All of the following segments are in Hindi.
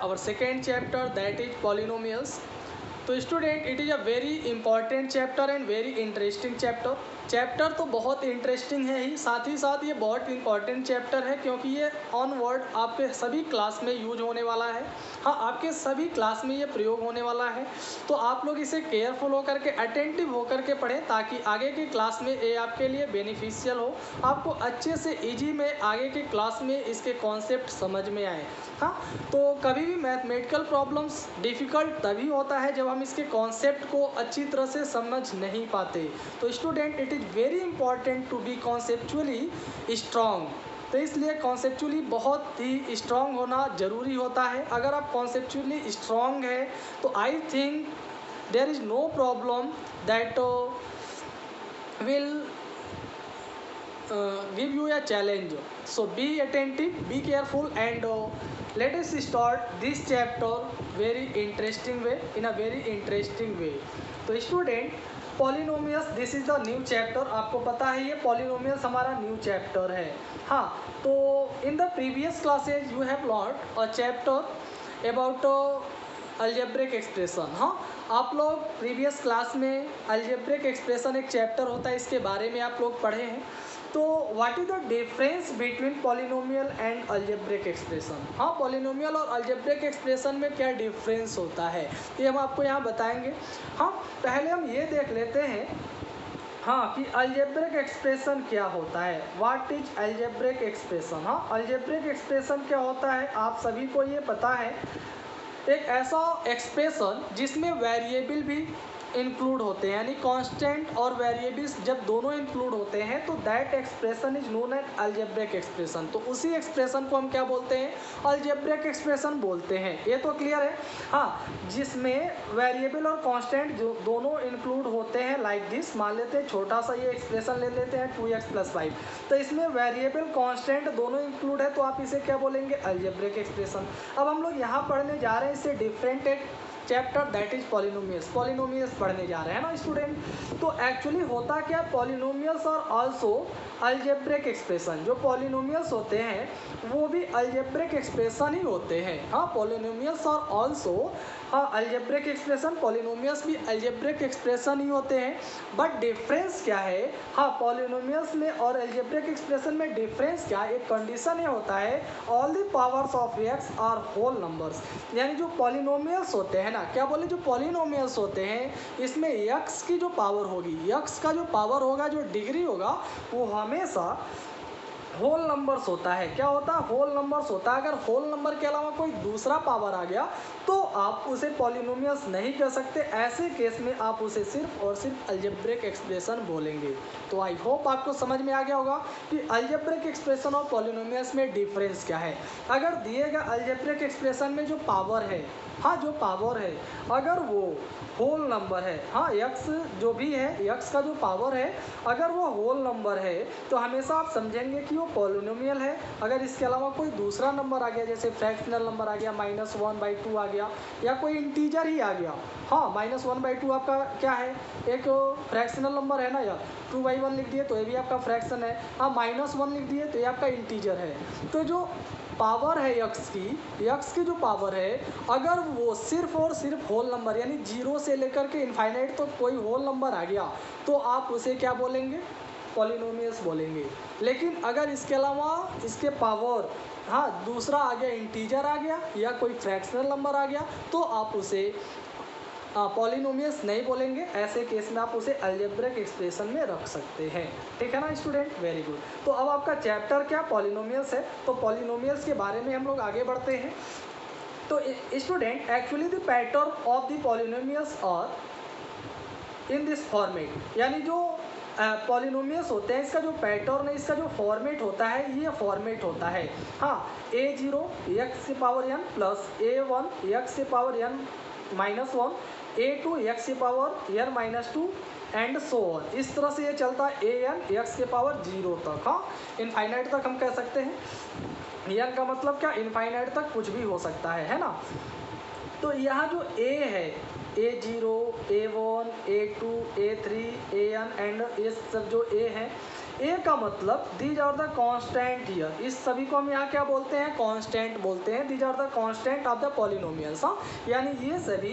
our second chapter, that is polynomials. तो student, it is a very important chapter and very interesting chapter तो बहुत इंटरेस्टिंग है ही, साथ ही साथ ये बहुत इंपॉर्टेंट चैप्टर है क्योंकि ये ऑनवर्ड आपके सभी क्लास में यूज होने वाला है। हाँ, आपके सभी क्लास में ये प्रयोग होने वाला है, तो आप लोग इसे केयरफुल होकर के, अटेंटिव होकर के पढ़ें ताकि आगे की क्लास में ये आपके लिए बेनिफिशियल हो, आपको अच्छे से ईजी में आगे की क्लास में इसके कॉन्सेप्ट समझ में आए। हाँ, तो कभी भी मैथमेटिकल प्रॉब्लम्स डिफ़िकल्ट तभी होता है जब हम इसके कॉन्सेप्ट को अच्छी तरह से समझ नहीं पाते। तो student, it is very important to be conceptually strong. तो इसलिए कॉन्सेप्चुअली बहुत ही स्ट्रॉन्ग होना ज़रूरी होता है। अगर आप कॉन्सेप्चुअली स्ट्रॉन्ग है तो I think there is no problem that will give you a challenge. So be attentive, be careful, and let us start this chapter very interesting way, in a very interesting way. तो student, polynomials, this is the new chapter. आपको पता है ये पॉलिनोमियल्स हमारा न्यू चैप्टर है। हाँ, तो in the previous classes you have learn a chapter about algebraic expression. हाँ, आप लोग प्रीवियस क्लास में अलजेब्रिक एक्सप्रेशन एक चैप्टर होता है, इसके बारे में आप लोग पढ़े हैं। तो what is the difference between polynomial and algebraic expression. हाँ, पॉलिनोमियल और अलजेब्रिक एक्सप्रेशन में क्या डिफरेंस होता है ये हम आपको यहाँ बताएंगे। हाँ, पहले हम ये देख लेते हैं हाँ कि अलजेब्रिक एक्सप्रेशन क्या होता है। What is algebraic expression. हाँ, अलजेब्रिक एक्सप्रेशन क्या होता है आप सभी को ये पता है, एक ऐसा एक्सप्रेशन जिसमें वेरिएबल भी इंक्लूड होते हैं, यानी कांस्टेंट और वेरिएबल्स जब दोनों इंक्लूड होते हैं तो that expression is known as algebraic expression. तो उसी एक्सप्रेशन को हम क्या बोलते हैं, अलजेब्रिक एक्सप्रेशन बोलते हैं। ये तो क्लियर है। हाँ, जिसमें वेरिएबल और कांस्टेंट जो दोनों इंक्लूड होते हैं, लाइक दिस मान लेते हैं, छोटा सा ये एक्सप्रेशन ले लेते हैं 2x + 5। तो इसमें वेरिएबल कांस्टेंट दोनों इंक्लूड है, तो आप इसे क्या बोलेंगे, अलजेब्रिक एक्सप्रेशन। अब हम लोग यहाँ पढ़ने जा रहे हैं इससे different chapter, that is polynomials पढ़ने जा रहे हैं ना स्टूडेंट। तो एक्चुअली होता क्या, पॉलिनोमियल्स और आल्सो अलजेब्रिक एक्सप्रेशन। जो पॉलिनोमियल्स होते हैं वो भी अलजेब्रिक एक्सप्रेशन ही होते हैं। हाँ, पॉलिनोमियल्स और आल्सो अलजेब्रिक एक्सप्रेशन, पॉलिनोमियल्स भी अलजेब्रिक एक्सप्रेशन ही होते हैं। बट डिफरेंस क्या है, हाँ, पॉलिनोमियल्स में और अलजेब्रिक एक्सप्रेशन में डिफरेंस क्या है, एक कंडीशन ये होता है, all the powers of x are whole numbers. यानी जो पॉलिनोमियल्स होते हैं ना, क्या बोले, जो पॉलिनोमियल्स होते हैं इसमें एक्स की जो पावर होगी, एक्स का जो पावर होगा, जो डिग्री होगा, वो हमेशा होल नंबर्स होता है। क्या होता है, होल नंबर्स होता है। अगर होल नंबर के अलावा कोई दूसरा पावर आ गया तो आप उसे पॉलिनोमियल्स नहीं कह सकते। ऐसे केस में आप उसे सिर्फ और सिर्फ अलजेब्रिक एक्सप्रेशन बोलेंगे। तो आई होप आपको समझ में आ गया होगा कि अलजेब्रिक एक्सप्रेशन और पॉलिनोमियल्स में डिफरेंस क्या है। अगर दिएगा अलजेब्रिक एक्सप्रेशन में जो पावर है, हाँ, जो पावर है, अगर वो होल नंबर है, हाँ, एक्स जो भी है, एक्स का जो पावर है, अगर वो होल नंबर है तो हमेशा आप समझेंगे कि वो पॉलिनोमियल है। अगर इसके अलावा कोई दूसरा नंबर आ गया, जैसे फ्रैक्शनल नंबर आ गया, -1/2 आ गया, या कोई इंटीजर ही आ गया, हाँ, -1/2 आपका क्या है, एक फ्रैक्शनल नंबर है ना, या 2/1 लिख दिए तो ये भी आपका फ्रैक्शन है, हाँ, -1 लिख दिए तो ये आपका इंटीजर है। तो जो पावर है एक्स की जो पावर है, अगर वो सिर्फ और सिर्फ होल नंबर, यानी 0 से लेकर के इनफाइनाइट तो कोई होल नंबर आ गया तो आप उसे क्या बोलेंगे, पॉलिनोमियल्स बोलेंगे। लेकिन अगर इसके अलावा इसके पावर, हाँ, दूसरा आ गया, इंटीजर आ गया या कोई फ्रैक्शनल नंबर आ गया, तो आप उसे पॉलिनोमियल्स नहीं बोलेंगे। ऐसे केस में आप उसे अलजेब्रिक एक्सप्रेशन में रख सकते हैं। ठीक है ना स्टूडेंट, वेरी गुड। तो अब आपका चैप्टर क्या, पॉलिनोमियल्स है। तो पॉलिनोमियल्स के बारे में हम लोग आगे बढ़ते हैं। तो student, actually the pattern of the polynomials are in this format. यानी जो पॉलिनोमियल्स होते हैं, इसका जो पैटर्न है, इसका जो फॉर्मेट होता है, ये फॉर्मेट होता है। हाँ, a0 x⁴n plus a1 x⁴n -1 a2 x⁴n -2 and so on. इस तरह से ये चलता है an x⁴0 तक। हाँ, इनफाइनाइट तक हम कह सकते हैं। n का मतलब क्या, इनफाइनाइट तक कुछ भी हो सकता है ना। तो यहाँ जो a है, a0 a1 a2 a3 an and ये सब जो a है, ए का मतलब these are the constant here, इस सभी को हम यहाँ क्या बोलते हैं, कांस्टेंट बोलते हैं। These are the constant of the polynomials. हाँ, यानी ये सभी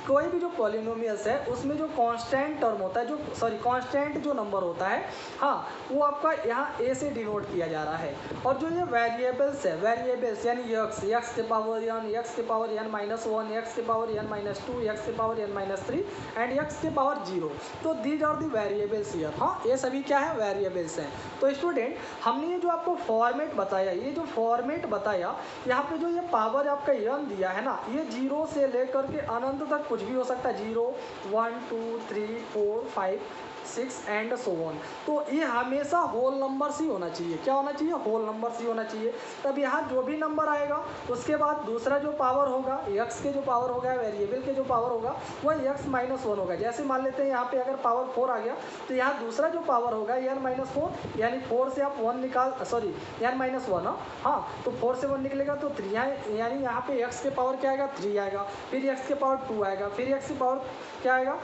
कोई भी जो पॉलिनोमियल्स है उसमें जो कांस्टेंट टर्म होता है, जो सॉरी कांस्टेंट जो नंबर होता है, हाँ, वो आपका यहाँ ए से डिनोट किया जा रहा है। और जो ये वेरिएबल्स है, वेरिएबल्स यानी एक्स के पावर एन, एक्स के power n minus one, x के power n minus two, x के power n minus three and x के पावर जीरो, तो these are the variables here. हाँ, ये सभी क्या है, वेरिएबल्स हैं। तो स्टूडेंट हमने ये जो आपको फॉर्मेट बताया, ये जो फॉर्मेट बताया, यहाँ पे जो ये पावर आपका एन दिया है ना, ये जीरो से लेकर के अनंत तक कुछ भी हो सकता है, 0 1 2 3 4 5 6 एंड सो ऑन। तो ये हमेशा होल नंबर्स ही होना चाहिए। क्या होना चाहिए, होल नंबर्स ही होना चाहिए। तब यहाँ जो भी नंबर आएगा उसके बाद दूसरा जो पावर होगा, एक्स के जो पावर होगा, वेरिएबल के जो पावर होगा, वह एक्स माइनस वन होगा। जैसे मान लेते हैं यहाँ पे अगर पावर 4 आ गया, तो यहाँ दूसरा जो पावर होगा एन माइनस फोर, यानी 4 से आप 1 निकाल, सॉरी एन माइनस वन, हाँ, तो 4 से 1 निकलेगा तो 3, यानी यहाँ पे एक्स के पावर क्या आएगा, 3 आएगा, फिर एक्स के पावर 2 आएगा, फिर एक्स के पावर क्या आएगा,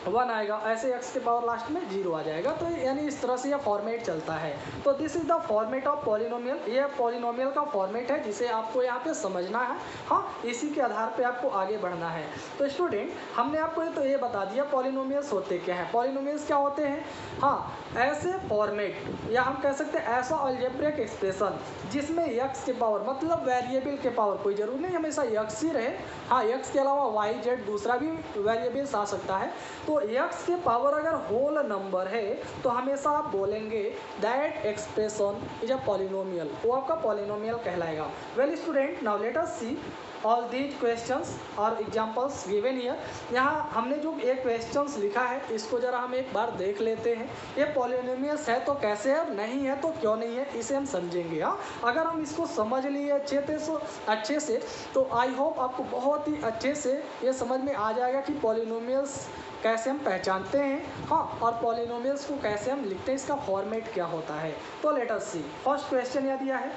1 आएगा, ऐसे एक्स के पावर लास्ट में 0 आ जाएगा। तो यानी इस तरह से यह फॉर्मेट चलता है। तो this is the format of polynomial, ये पॉलिनोमियल का फॉर्मेट है जिसे आपको यहाँ पे समझना है। हाँ, इसी के आधार पे आपको आगे बढ़ना है। तो स्टूडेंट हमने आपको ये बता दिया पॉलिनोमियल्स होते क्या हैं। पॉलिनोमियल्स क्या होते हैं, हाँ, ऐसे फॉर्मेट या हम कह सकते हैं ऐसा अलजेब्रिक एक्सप्रेशन जिसमें एक्स के पावर मतलब वेरिएबल के पावर, कोई जरूरी नहीं हमेशा एक्स ही रहे, हाँ, एक्स के अलावा वाई जेड दूसरा भी वेरिएबल्स आ सकता है। तो एक्स के पावर अगर होल नंबर है तो हमेशा आप बोलेंगे that expression is a polynomial, वो आपका पॉलिनोमियल कहलाएगा। Well student, now let us see all these questions और एग्जाम्पल्स गिवन हियर। यहाँ हमने जो एक क्वेश्चंस लिखा है इसको जरा हम एक बार देख लेते हैं। ये पॉलिनोमियल्स है तो कैसे है, नहीं है तो क्यों नहीं है, इसे हम समझेंगे। हाँ, अगर हम इसको समझ लिए अच्छे से तो आई होप आपको बहुत ही अच्छे से ये समझ में आ जाएगा कि पॉलिनोमियल्स कैसे हम पहचानते हैं, हाँ, और पॉलिनोमियल्स को कैसे हम लिखते हैं, इसका फॉर्मेट क्या होता है। तो लेट अस सी, फर्स्ट क्वेश्चन यह दिया है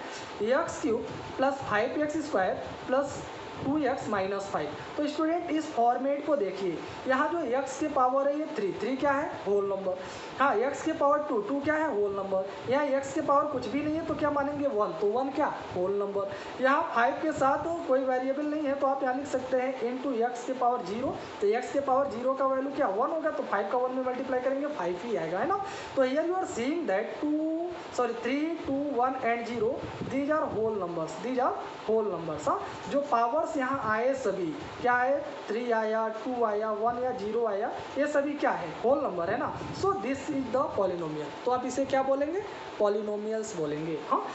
x cube plus 5x square plus 2x minus 5। तो स्टूडेंट इस फॉर्मेट को देखिए, यहाँ जो x के पावर है ये 3 क्या है, होल नंबर, हाँ, x के पावर 2 क्या है, होल नंबर, यहाँ x के पावर कुछ भी नहीं है तो क्या मानेंगे 1, तो 1 क्या, होल नंबर। यहाँ 5 के साथ कोई वेरिएबल नहीं है तो आप यहाँ लिख सकते हैं इनटू x के पावर 0, तो x के पावर 0 का वैल्यू क्या 1 होगा, तो 5 का 1 में मल्टीप्लाई करेंगे 5 ही आएगा, है ना। तो here you are seeing that 3 2 1 and 0 these are whole numbers, these are whole numbers. हाँ, जो पावर्स यहाँ आए सभी क्या आए, 3 आया, 2 आया, 1 या 0 आया, ये सभी क्या है, होल नंबर है ना। सो दिस इज द पॉलिनोमियल। तो आप इसे क्या बोलेंगे, पॉलिनोमियल्स बोलेंगे। हाँ,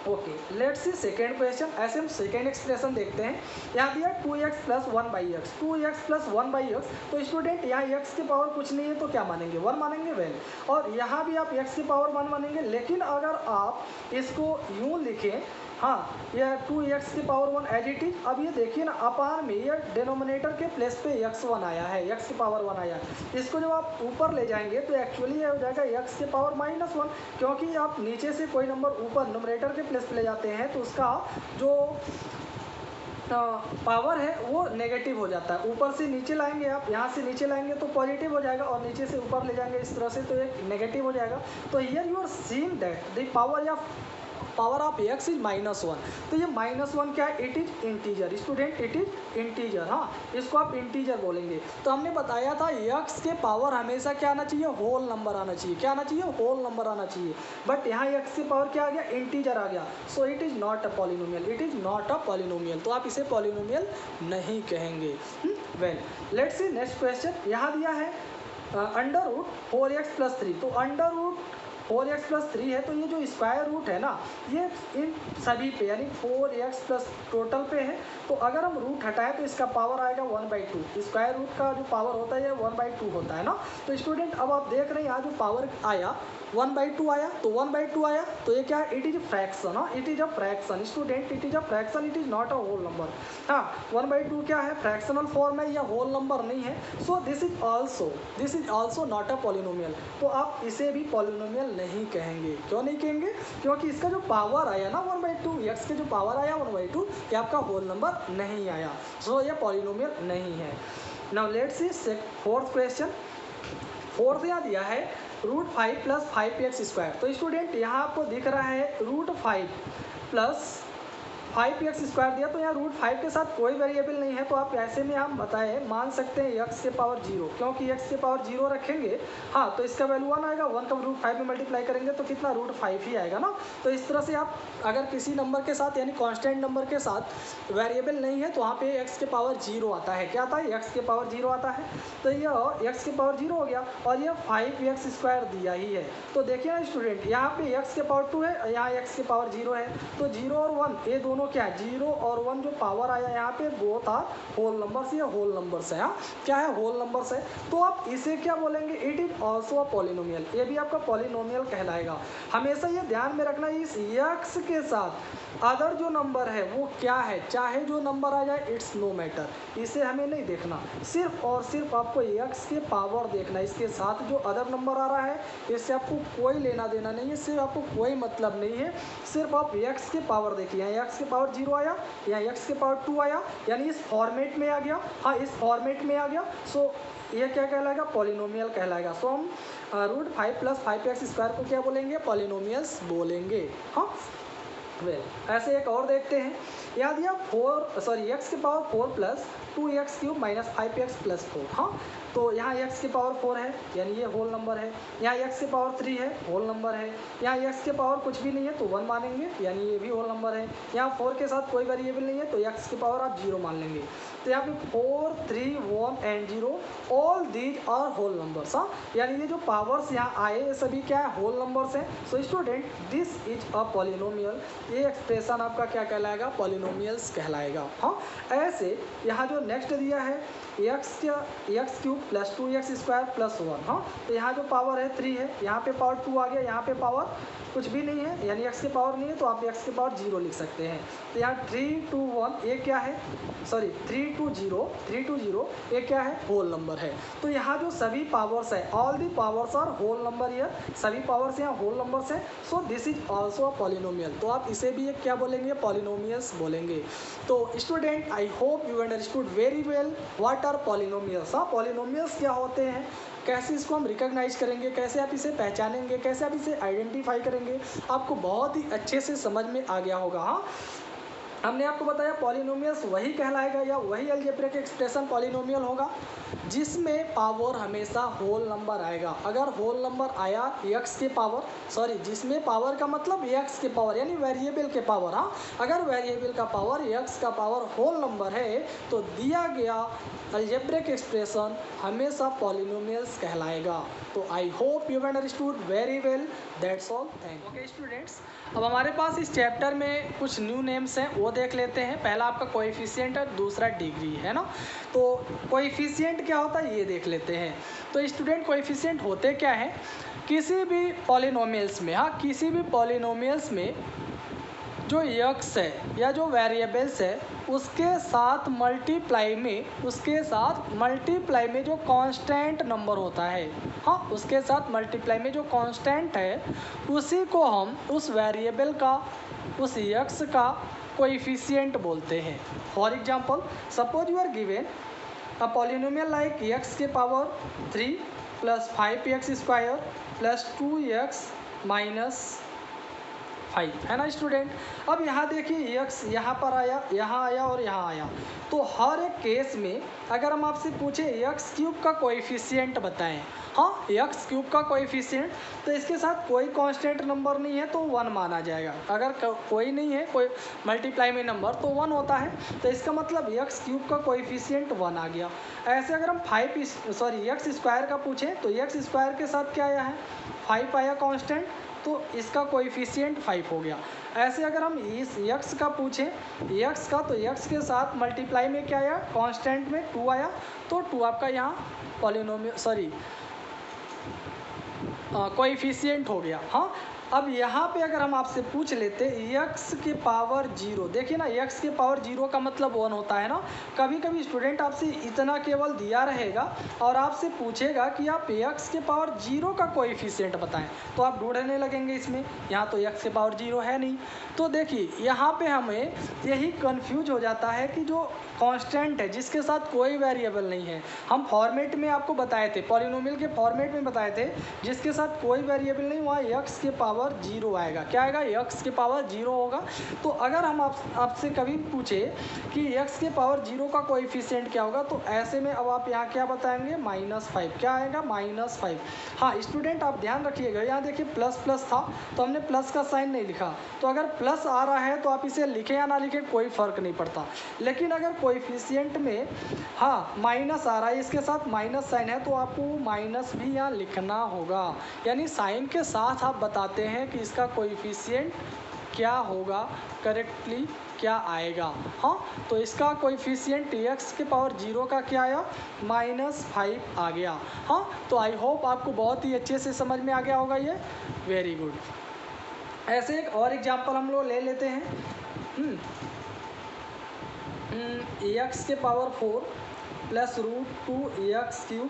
okay, let's see second question. ऐसे हम सेकेंड एक्सप्रेशन देखते हैं। यहाँ दिया 2x plus 1/x, 2x plus 1/x। तो स्टूडेंट यहाँ x के पावर कुछ नहीं है तो क्या मानेंगे, 1 मानेंगे, वेल। और यहाँ भी आप x के पावर 1 मानेंगे, लेकिन अगर आप इसको यूँ लिखें, हाँ, यह 2x के पावर 1 एज इट इज। अब ये देखिए ना, अपार में ये डिनोमिनेटर के प्लेस पे x1 आया है, x के पावर 1 आया। इसको जब आप ऊपर ले जाएंगे तो एक्चुअली ये हो जाएगा x के पावर -1, क्योंकि आप नीचे से कोई नंबर ऊपर नोमिनेटर के प्लेस पे ले जाते हैं तो उसका जो पावर है वो नेगेटिव हो जाता है। ऊपर से नीचे लाएंगे, आप यहाँ से नीचे लाएंगे तो पॉजिटिव हो जाएगा, और नीचे से ऊपर ले जाएंगे इस तरह से तो एक नेगेटिव हो जाएगा। तो here you are seeing that the power of x is -1। तो ये -1 क्या है, it is integer, student it is integer. हाँ, इसको आप इंटीजर बोलेंगे। तो हमने बताया था x के पावर हमेशा क्या आना चाहिए, होल नंबर आना चाहिए, क्या आना चाहिए, होल नंबर आना चाहिए। बट यहाँ x के पावर क्या आ गया, इंटीजर आ गया। So it is not a polynomial, it is not a polynomial. तो आप इसे पॉलिनोमियल नहीं कहेंगे। Well, let's see next question. यहाँ दिया है अंडर रूट 4x प्लस 3। तो अंडर रूट 4x प्लस 3 है तो ये जो स्क्वायर रूट है ना, ये इन सभी पे यानी 4x प्लस टोटल पे है। तो अगर हम रूट हटाएं तो इसका पावर आएगा 1/2। स्क्वायर रूट का जो पावर होता है ये 1/2 होता है ना। तो स्टूडेंट अब आप देख रहे हैं यहाँ जो पावर आया 1/2 आया, तो 1/2 आया तो ये क्या है, इट इज फ्रैक्शन। हाँ, it is a fraction student, it is a fraction, it is not a whole number. हाँ, 1/2 क्या है, फ्रैक्शनल फॉर्म है, या होल नंबर नहीं है। सो this is also not a polynomial. तो आप इसे भी पॉलिनोमियल नहीं कहेंगे। क्यों नहीं कहेंगे, क्योंकि इसका जो पावर आया ना 1/2, एक्स के जो पावर आया 1/2, ये आपका होल नंबर नहीं आया। सो ये पॉलिनोमियल नहीं है। Now let's C fourth question. Fourth यहाँ दिया है √5 प्लस 5x² तो स्टूडेंट यहाँ आपको दिख रहा है √5 प्लस 5x² दिया, तो यहाँ √5 के साथ कोई वेरिएबल नहीं है, तो आप ऐसे में हम बताएं मान सकते हैं x के पावर 0, क्योंकि x के पावर 0 रखेंगे हाँ तो इसका वैल्यू 1 आएगा, 1 का √5 में मल्टीप्लाई करेंगे तो कितना √5 ही आएगा ना। तो इस तरह से आप अगर किसी नंबर के साथ यानी कांस्टेंट नंबर के साथ वेरिएबल नहीं है तो वहाँ पे x के पावर 0 आता है। क्या आता है? x के पावर 0 आता है। तो यह x के पावर 0 हो गया और यह 5x² दिया ही है। तो देखिए ना स्टूडेंट, यहाँ पे x के पावर 2 है, यहाँ x के पावर 0 है, तो 0 और 1 ये दोनों क्या है, 0 और 1 जो पावर आया यहाँ पे वो था होल नंबर्स, ये होल नंबर्स है। हाँ क्या है? होल नंबर्स है। तो आप इसे क्या बोलेंगे? It is also a polynomial, ये भी आपका पॉलिनोमियल कहलाएगा। हमेशा ये ध्यान में रखना, इस x के साथ अदर जो नंबर है वो क्या है, चाहे जो नंबर आ जाए इट्स नो मैटर, इसे हमें नहीं देखना, सिर्फ और सिर्फ आपको x के पावर देखना। इसके साथ जो अदर नंबर आ रहा है इससे आपको कोई लेना देना नहीं है, सिर्फ आपको कोई मतलब नहीं है, सिर्फ आप x के पावर देखिए। यहाँ x के पावर 0 आया, यहाँ x के पावर 2 आया, यानी इस फॉर्मेट में आ गया। हाँ इस फॉर्मेट में आ गया, सो ये क्या कहलाएगा? पॉलिनोमियल कहलाएगा। सो हम √5 प्लस 5x² को क्या बोलेंगे? पॉलिनोमियल्स बोलेंगे। हाँ ऐसे एक और देखते हैं, याद दिया x के power 4 plus 2x³ minus 5x plus 4। हाँ तो यहाँ x के पावर 4 है यानी ये होल नंबर है, यहाँ x के पावर 3 है होल नंबर है, यहाँ x के पावर कुछ भी नहीं है तो 1 मानेंगे यानी ये भी होल नंबर है, यहाँ 4 के साथ कोई वेरिएबल नहीं है तो x के पावर आप 0 मान लेंगे। तो यहाँ पे 4, 3, 1 and 0 all these are whole numbers. हाँ यानी ये जो पावर्स यहाँ आए ये सभी क्या है? होल नंबर्स हैं। So student this is a polynomial, ये एक्सप्रेशन आपका क्या कहलाएगा? पॉलिनोमियल्स कहलाएगा। हाँ ऐसे यहाँ जो नेक्स्ट दिया है x³ प्लस 2x² प्लस 1। हाँ तो यहाँ जो पावर है 3 है, यहाँ पे पावर 2 आ गया, यहाँ पे पावर कुछ भी नहीं है यानी x के पावर नहीं है तो आप x के पावर 0 लिख सकते हैं। तो यहाँ 3 2 1 ये क्या है? सॉरी 3 2 0 ये क्या है? होल नंबर है। तो यहाँ जो सभी पावर्स है all the powers are whole number, ये सभी पावर्स यहाँ होल नंबर्स हैं। So this is also a polynomial, तो आप इसे भी एक क्या बोलेंगे? पॉलिनोमियल्स बोलेंगे। तो student I hope you understood very well what are polynomials. हाँ पॉलिनोमियल्स क्या होते हैं, कैसे इसको हम रिकॉग्नाइज करेंगे, कैसे आप इसे पहचानेंगे, कैसे आप इसे आइडेंटिफाई करेंगे, आपको बहुत ही अच्छे से समझ में आ गया होगा। हाँ हमने आपको बताया पॉलिनोमियल्स वही कहलाएगा या वही अलजेब्रिक एक्सप्रेशन पॉलिनोमियल होगा जिसमें पावर हमेशा होल नंबर आएगा। अगर होल नंबर आया x के पावर, सॉरी जिसमें पावर का मतलब x के पावर यानी वेरिएबल के पावर। हाँ अगर वेरिएबल का पावर x का पावर होल नंबर है तो दिया गया अलजेब्रिक एक्सप्रेशन हमेशा पॉलिनोमियल्स कहलाएगा। तो I hope you understood very well, that's all, thank you. Okay students, अब हमारे पास इस चैप्टर में कुछ न्यू नेम्स हैं वो देख लेते हैं। पहला आपका कोएफिशिएंट है, दूसरा डिग्री है ना। तो कोएफिशिएंट क्या होता है ये देख लेते हैं। तो स्टूडेंट कोएफिशिएंट होते क्या है? किसी भी पॉलिनोमियल्स में, हाँ किसी भी पॉलिनोमियल्स में जो x है या जो वेरिएबल्स है उसके साथ मल्टीप्लाई में जो कांस्टेंट नंबर होता है, हाँ उसके साथ मल्टीप्लाई में जो कांस्टेंट है उसी को हम उस वेरिएबल का, उस x का कोएफिशिएंट बोलते हैं। For example suppose you are given a polynomial like x के power 3 plus 5x² plus 2x minus 5 है ना स्टूडेंट। अब यहाँ देखिए x यहाँ पर आया, यहाँ आया और यहाँ आया, तो हर एक केस में अगर हम आपसे पूछे x³ का कोएफिशिएंट बताएं, हाँ x³ का कोएफिशिएंट, तो इसके साथ कोई कांस्टेंट नंबर नहीं है तो 1 माना जाएगा। अगर कोई नहीं है, कोई मल्टीप्लाई में नंबर तो 1 होता है, तो इसका मतलब x³ का कोएफिशिएंट 1 आ गया। ऐसे अगर हम x² का पूछें तो x² के साथ क्या आया है? 5 आया कांस्टेंट, तो इसका कोएफिशिएंट 5 हो गया। ऐसे अगर हम इस x का पूछें x का, तो x के साथ मल्टीप्लाई में क्या आया? कांस्टेंट में 2 आया, तो 2 आपका यहाँ पॉलिनोमियल कोएफिशिएंट हो गया। हाँ अब यहाँ पे अगर हम आपसे पूछ लेते x के पावर 0, देखिए ना x के पावर 0 का मतलब 1 होता है ना। कभी कभी स्टूडेंट आपसे इतना केवल दिया रहेगा और आपसे पूछेगा कि आप x के पावर 0 का कोएफिशिएंट बताएं, तो आप ढूंढने लगेंगे इसमें। यहाँ तो x के पावर 0 है नहीं, तो देखिए यहाँ पे हमें यही कंफ्यूज हो जाता है कि जो कांस्टेंट है जिसके साथ कोई वेरिएबल नहीं है, हम फॉर्मेट में आपको बताए थे, पॉलिनोमियल के फॉर्मेट में बताए थे, जिसके साथ कोई वेरिएबल नहीं वहाँ x के पावर 0 आएगा। क्या आएगा? x के पावर 0 होगा। तो अगर हम आपसे कभी पूछे कि x के पावर 0 का कोएफिशिएंट क्या होगा, तो ऐसे में अब आप यहाँ क्या बताएंगे? -5। क्या आएगा? -5। हाँ स्टूडेंट आप ध्यान रखिएगा, यहाँ देखिए प्लस प्लस था तो हमने प्लस का साइन नहीं लिखा, तो अगर प्लस आ रहा है तो आप इसे लिखें या ना लिखें कोई फ़र्क नहीं पड़ता। लेकिन अगर कोएफिशिएंट में हाँ माइनस आ रहा है, इसके साथ माइनस साइन है, तो आपको माइनस भी यहाँ लिखना होगा। यानी साइन के साथ आप बताते हैं कि इसका कोएफिशिएंट क्या होगा, करेक्टली क्या आएगा। हाँ तो इसका कोएफिशिएंट x के पावर 0 का क्या आया? -5 आ गया। हाँ तो आई होप आपको बहुत ही अच्छे से समझ में आ गया होगा ये। Very good. ऐसे एक और एग्जांपल हम लोग ले लेते हैं। x के पावर 4 प्लस √2x³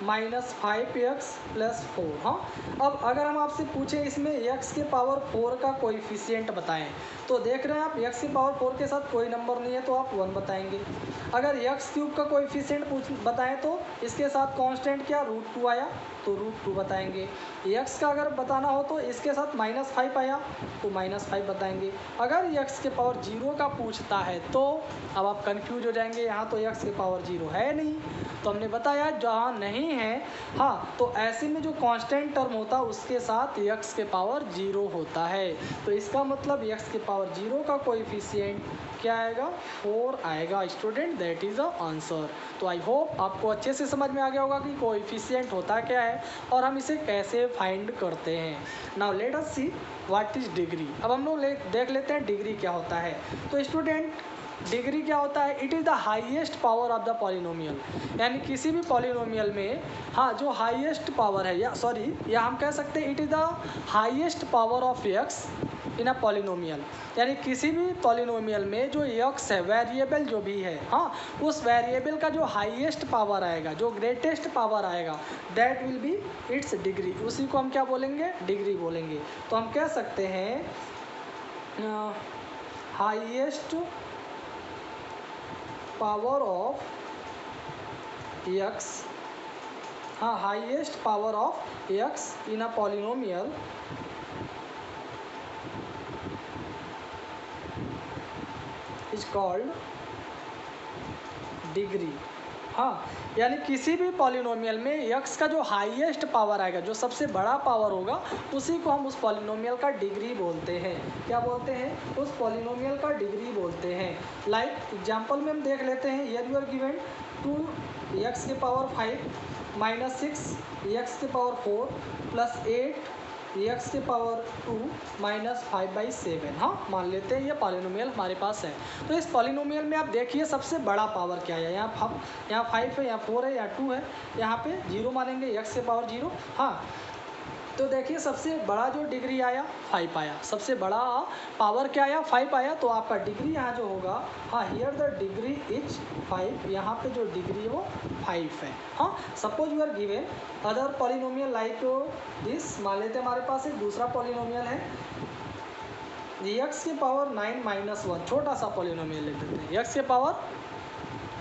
-5x + 4। हाँ अब अगर हम आपसे पूछें इसमें x के पावर 4 का कोएफिशिएंट बताएं, तो देख रहे हैं आप x के पावर 4 के साथ कोई नंबर नहीं है तो आप 1 बताएंगे। अगर x³ का कोएफिशिएंट बताएं तो इसके साथ कांस्टेंट क्या √2 आया तो √2 बताएंगे। x का अगर बताना हो तो इसके साथ -5 आया तो -5 बताएंगे। अगर x के पावर 0 का पूछता है तो अब आप कंफ्यूज हो जाएंगे, यहाँ तो x के पावर 0 है नहीं, तो हमने बताया जहाँ नहीं है हाँ तो ऐसे में जो कांस्टेंट टर्म होता है उसके साथ x के पावर 0 होता है। तो इसका मतलब x के पावर 0 का कोएफिशिएंट क्या आएगा? 4 आएगा। Student that is the answer. तो आई होप आपको अच्छे से समझ में आ गया होगा कि कोएफिशिएंट होता क्या है और हम इसे कैसे फाइंड करते हैं। Now let us see what is degree. अब हम लोग देख लेते हैं डिग्री क्या होता है। तो स्टूडेंट डिग्री क्या होता है? It is the highest power of the polynomial. यानी किसी भी पॉलिनोमियल में हाँ जो हाईएस्ट पावर है, या हम कह सकते हैं it is the highest power of x in a polynomial. यानी किसी भी पॉलिनोमियल में जो x है, वेरिएबल जो भी है, हाँ उस वेरिएबल का जो हाईएस्ट पावर आएगा, जो ग्रेटेस्ट पावर आएगा, that will be it's degree. उसी को हम क्या बोलेंगे? डिग्री बोलेंगे। तो हम कह सकते हैं हाईएस्ट पावर ऑफ x, हाँ highest power of x in a polynomial is called degree. हाँ यानी किसी भी पॉलिनोमियल में x का जो हाईएस्ट पावर आएगा, जो सबसे बड़ा पावर होगा, उसी को हम उस पॉलिनोमियल का डिग्री बोलते हैं। क्या बोलते हैं? उस पॉलिनोमियल का डिग्री बोलते हैं। लाइक एग्जांपल में हम देख लेते हैं, here you are given 2x के पावर 5 -6 x के पावर 4 + 8 x के पावर 2 -5/7। हाँ मान लेते हैं ये पॉलिनोमियल हमारे पास है। तो इस पॉलिनोमियल में आप देखिए सबसे बड़ा पावर क्या है। यहाँ 5 है, यहाँ 4 है, यहाँ 2 है, यहाँ पे 0 मानेंगे x के पावर 0। हाँ तो देखिए सबसे बड़ा जो डिग्री आया 5 आया, सबसे बड़ा पावर क्या आया? 5 आया। तो आपका डिग्री यहाँ जो होगा, हाँ हियर द डिग्री इज 5, यहाँ पे जो डिग्री है वो 5 है। हाँ suppose you are given other polynomial like this. मान लेते हैं हमारे पास एक दूसरा पॉलिनोमियल है x के पावर 9 - 1, छोटा सा पॉलिनोमियल ले लेते हैं। x के पावर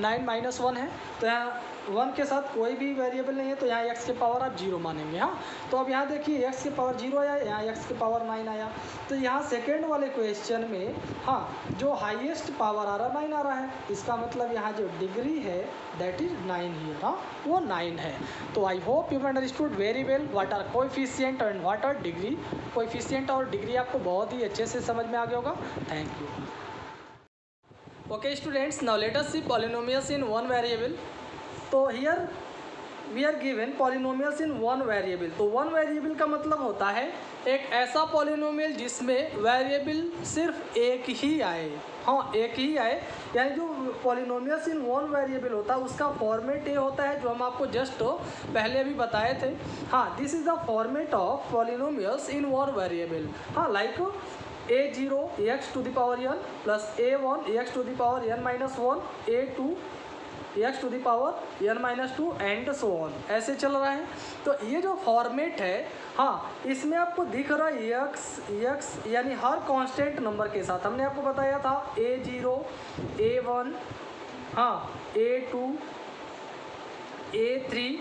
9 - 1 है, तो यहाँ 1 के साथ कोई भी वेरिएबल नहीं है, तो यहाँ x के पावर आप 0 मानेंगे। हाँ तो अब यहाँ देखिए x के पावर 0 आया, यहाँ x के पावर 9 आया। तो यहाँ सेकेंड वाले क्वेश्चन में हाँ जो हाईएस्ट पावर आ रहा 9 आ रहा है, इसका मतलब यहाँ जो डिग्री है दैट इज 9 हियर। हाँ वो 9 है। तो I hope you understood very well what are coefficient and what are degree. Coefficient और डिग्री आपको बहुत ही अच्छे से समझ में आ गया होगा। Thank you. Okay students, now let us see polynomials in one variable. तो here we are given polynomials in one variable. तो वन वेरिएबल का मतलब होता है एक ऐसा पॉलिनोमियल जिसमें वेरिएबल सिर्फ एक ही आए, हाँ एक ही आए, यानी जो पॉलिनोमियल्स इन वन वेरिएबल होता है उसका फॉर्मेट ये होता है जो हम आपको जस्ट पहले अभी बताए थे। हाँ, this is the format of polynomials in one variable. हाँ, like a0 x to the power n plus a1 x to the power n minus 1, a2 x to the power n minus 2 and so on, ऐसे चल रहा है। तो ये जो फॉर्मेट है, हाँ इसमें आपको दिख रहा है x यानी हर कांस्टेंट नंबर के साथ। हमने आपको बताया था a0 a1, हाँ a2 a3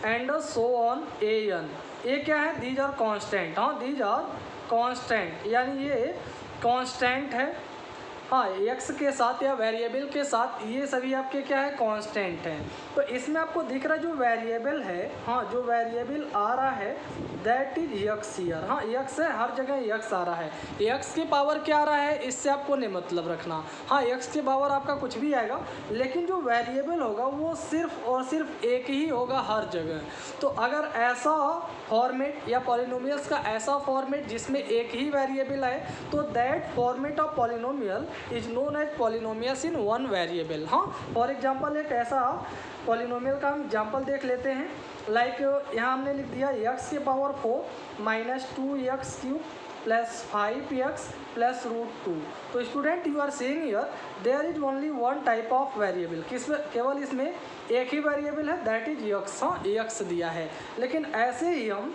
and so on an। ये क्या है? These are constant. हाँ, दीज आर कांस्टेंट यानी ये कांस्टेंट है। हाँ, एक्स के साथ या वेरिएबल के साथ ये सभी आपके क्या है? कांस्टेंट हैं। तो इसमें आपको दिख रहा है जो वेरिएबल है, हाँ जो वेरिएबल आ रहा है दैट इज एक्स हियर। हाँ, एक्स है, हर जगह एक्स आ रहा है। एक्स की पावर क्या आ रहा है इससे आपको नहीं मतलब रखना। हाँ, एक्स की पावर आपका कुछ भी आएगा, लेकिन जो वेरिएबल होगा वो सिर्फ और सिर्फ एक ही होगा हर जगह। तो अगर ऐसा फॉर्मेट या पॉलिनोमियल्स का ऐसा फॉर्मेट जिसमें एक ही वेरिएबल आए तो that format of polynomial is known as polynomials in one variable. हाँ, फॉर एग्जांपल एक ऐसा पॉलिनोमियल का हम एग्जांपल देख लेते हैं। लाइक यहाँ हमने लिख दिया एक्स के power 4 minus 2x³ plus 5x plus √2। तो student you are saying here there is only one type of variable. किसमें? केवल इसमें एक ही वेरिएबल है दैट इज एक्स। हाँ, एक्स दिया है। लेकिन ऐसे ही हम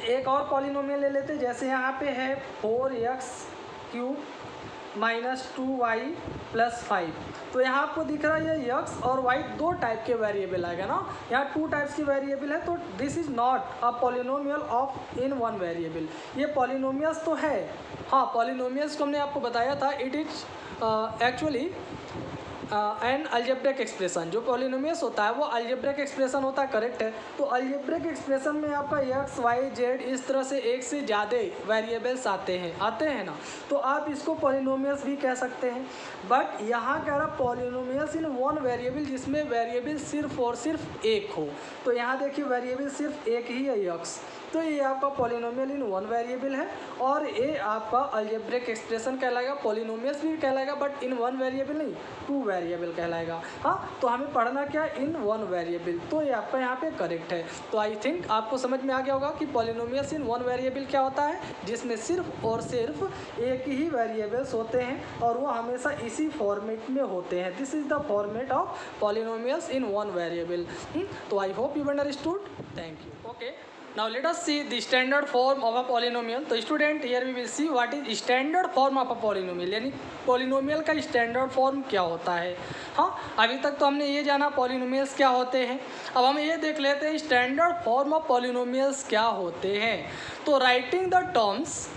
एक और पॉलिनोमियल ले लेते हैं, जैसे यहाँ पे है 4x³ माइनस 2y प्लस 5। तो यहाँ आपको दिख रहा है ये x और y दो टाइप के वेरिएबल आएगा ना, यहाँ टू टाइप्स की वेरिएबल है। तो this is not a polynomial of in one variable. ये पॉलिनोमियल्स तो है, हाँ पॉलिनोमियल्स को हमने आपको बताया था it is actually an algebraic expression. जो पॉलिनोमियल्स होता है वो अलजेब्रिक एक्सप्रेशन होता है, करेक्ट है। तो अलजेब्रिक एक्सप्रेशन में आपका एक्स वाई जेड इस तरह से एक से ज़्यादा वेरिएबल्स आते हैं ना, तो आप इसको पॉलिनोमियल्स भी कह सकते हैं। बट यहाँ कह रहा पॉलिनोमियल्स इन वन वेरिएबल जिसमें वेरिएबल सिर्फ और सिर्फ एक हो। तो यहाँ देखिए वेरिएबल सिर्फ एक ही है एक्स, तो ये आपका पॉलिनोमियल इन वन वेरिएबल है और ये आपका अलजेब्रिक एक्सप्रेशन कहलाएगा। पॉलिनोमियल्स भी कहलाएगा बट इन वन वेरिएबल नहीं, टू वेरिएबल कहलाएगा। हाँ, तो हमें पढ़ना क्या? इन वन वेरिएबल। तो ये आपका यहाँ पे करेक्ट है। तो आई थिंक आपको समझ में आ गया होगा कि पॉलिनोमियल्स इन वन वेरिएबल क्या होता है, जिसमें सिर्फ और सिर्फ एक ही वेरिएबल्स होते हैं और वो हमेशा इसी फॉर्मेट में होते हैं। This is the format of polynomials in one variable. तो I hope you understood. Thank you. Okay, now let us see the standard form of a polynomial. तो student here we will see what is standard form of a polynomial, यानी पॉलिनोमियल का स्टैंडर्ड फॉर्म क्या होता है। हाँ, अभी तक तो हमने ये जाना पॉलिनोमियल्स क्या होते हैं, अब हम ये देख लेते हैं स्टैंडर्ड फॉर्म ऑफ पॉलिनोमियल्स क्या होते हैं। तो writing the terms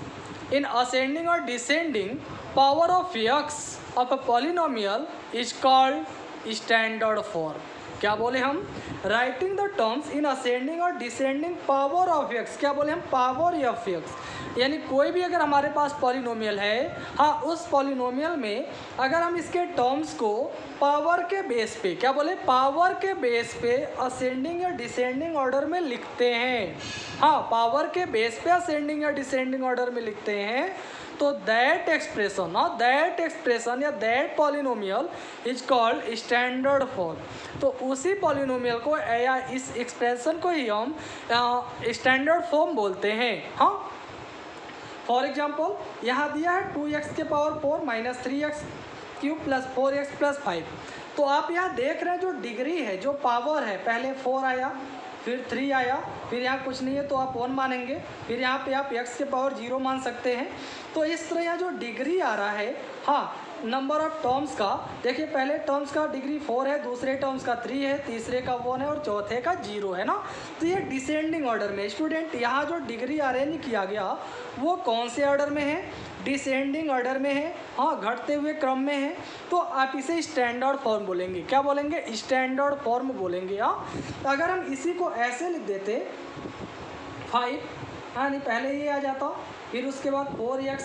in ascending और descending power of x of a polynomial is called standard form. क्या बोले हम? Writing the terms in ascending और डिसेंडिंग पावर ऑफ एक्स। क्या बोले हम? Power of x. यानी कोई भी अगर हमारे पास पॉलिनोमियल है, हाँ उस पॉलिनोमियल में अगर हम इसके टर्म्स को पावर के बेस पे, क्या बोले? पावर के बेस पे असेंडिंग या डिसेंडिंग ऑर्डर में लिखते हैं। हाँ, पावर के बेस पे असेंडिंग या डिसेंडिंग ऑर्डर में लिखते हैं तो दैट एक्सप्रेशन या that polynomial is called standard form. तो उसी पॉलिनोमियल को या इस एक्सप्रेशन को ही हम स्टैंडर्ड फॉर्म बोलते हैं। हाँ, फॉर एग्जांपल यहाँ दिया है 2x के power 4 minus 3x³ plus 4x plus 5। तो आप यहाँ देख रहे हैं जो डिग्री है, जो पावर है, पहले 4 आया, फिर 3 आया, फिर यहाँ कुछ नहीं है तो आप 1 मानेंगे, फिर यहाँ पे आप x के पावर 0 मान सकते हैं। तो इस तरह यहाँ जो डिग्री आ रहा है, हाँ नंबर ऑफ टर्म्स का देखिए, पहले टर्म्स का डिग्री 4 है, दूसरे टर्म्स का 3 है, तीसरे का 1 है और चौथे का 0 है ना। तो ये डिसेंडिंग ऑर्डर में स्टूडेंट यहाँ जो डिग्री अरेंज किया गया वो कौन से ऑर्डर में है? डिसेंडिंग ऑर्डर में है। हाँ, घटते हुए क्रम में है। तो आप इसे स्टैंडर्ड फॉर्म बोलेंगे। क्या बोलेंगे? स्टैंडर्ड फॉर्म बोलेंगे। हाँ, अगर हम इसी को ऐसे लिख देते 5, हाँ नहीं पहले ये आ जाता, फिर उसके बाद 4x,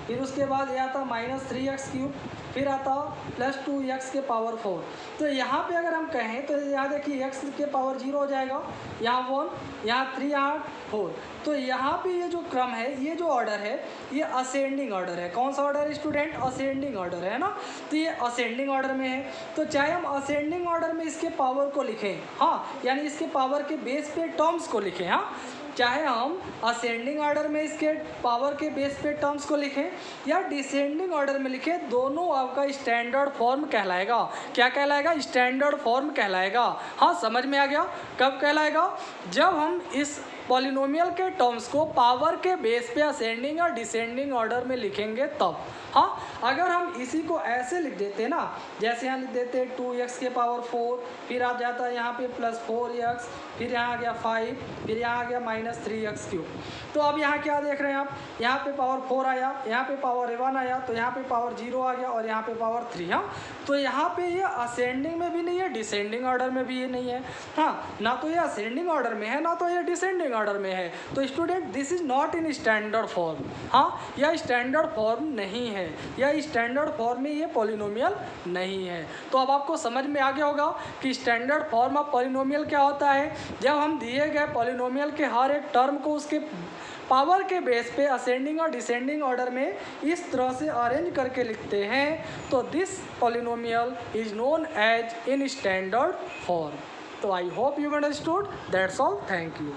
फिर उसके बाद ये आता माइनस 3x³ फिर आता प्लस 2x के पावर 4। तो यहाँ पे अगर हम कहें तो यहाँ देखिए x के पावर 0 हो जाएगा, यहाँ 1, यहाँ 3, यहाँ 4। तो यहाँ पे ये जो क्रम है, ये जो ऑर्डर है, ये असेंडिंग ऑर्डर है। कौन सा ऑर्डर है स्टूडेंट? असेंडिंग ऑर्डर है ना। तो ये असेंडिंग ऑर्डर में है, तो चाहे हम असेंडिंग ऑर्डर में इसके पावर को लिखें, हाँ, यानी इसके पावर के बेस पे टर्म्स को लिखें, हाँ, चाहे हम असेंडिंग ऑर्डर में इसके पावर के बेस पे टर्म्स को लिखें या डिसेंडिंग ऑर्डर में लिखें, दोनों आपका स्टैंडर्ड फॉर्म कहलाएगा। क्या कहलाएगा? स्टैंडर्ड फॉर्म कहलाएगा। हाँ, समझ में आ गया? कब कहलाएगा? जब हम इस पॉलिनोमियल के टर्म्स को पावर के बेस पे असेंडिंग और डिसेंडिंग ऑर्डर में लिखेंगे तब। हाँ, अगर हम इसी को ऐसे लिख देते ना, जैसे यहाँ लिख देते 2x के पावर 4, फिर आ जाता है यहाँ पे प्लस 4x, फिर यहाँ आ गया 5, फिर यहाँ आ गया माइनस 3x क्यूब। तो अब यहाँ क्या देख रहे हैं आप? यहाँ पे पावर 4 आया, यहाँ पे पावर 1 आया, तो यहाँ पे पावर 0 आ गया और यहाँ पे पावर 3। हाँ, तो यहाँ पे ये असेंडिंग में भी नहीं है, डिसेंडिंग ऑर्डर में भी ये नहीं है। हाँ, ना तो ये असेंडिंग ऑर्डर में है, ना तो ये डिसेंडिंग ऑर्डर में है। तो student, this is not in standard form. हाँ, यह स्टैंडर्ड फॉर्म नहीं है, या स्टैंडर्ड फॉर्म में ये पॉलिनोमियल नहीं है। तो अब आपको समझ में आ गया होगा कि स्टैंडर्ड फॉर्म ऑफ पॉलिनोमियल क्या होता है। जब हम दिए गए पॉलिनोमियल के हर एक टर्म को उसके पावर के बेस पे असेंडिंग और डिसेंडिंग ऑर्डर में इस तरह से अरेंज करके लिखते हैं, तो this polynomial is known as in standard form. तो I hope you understood. That's all, thank you.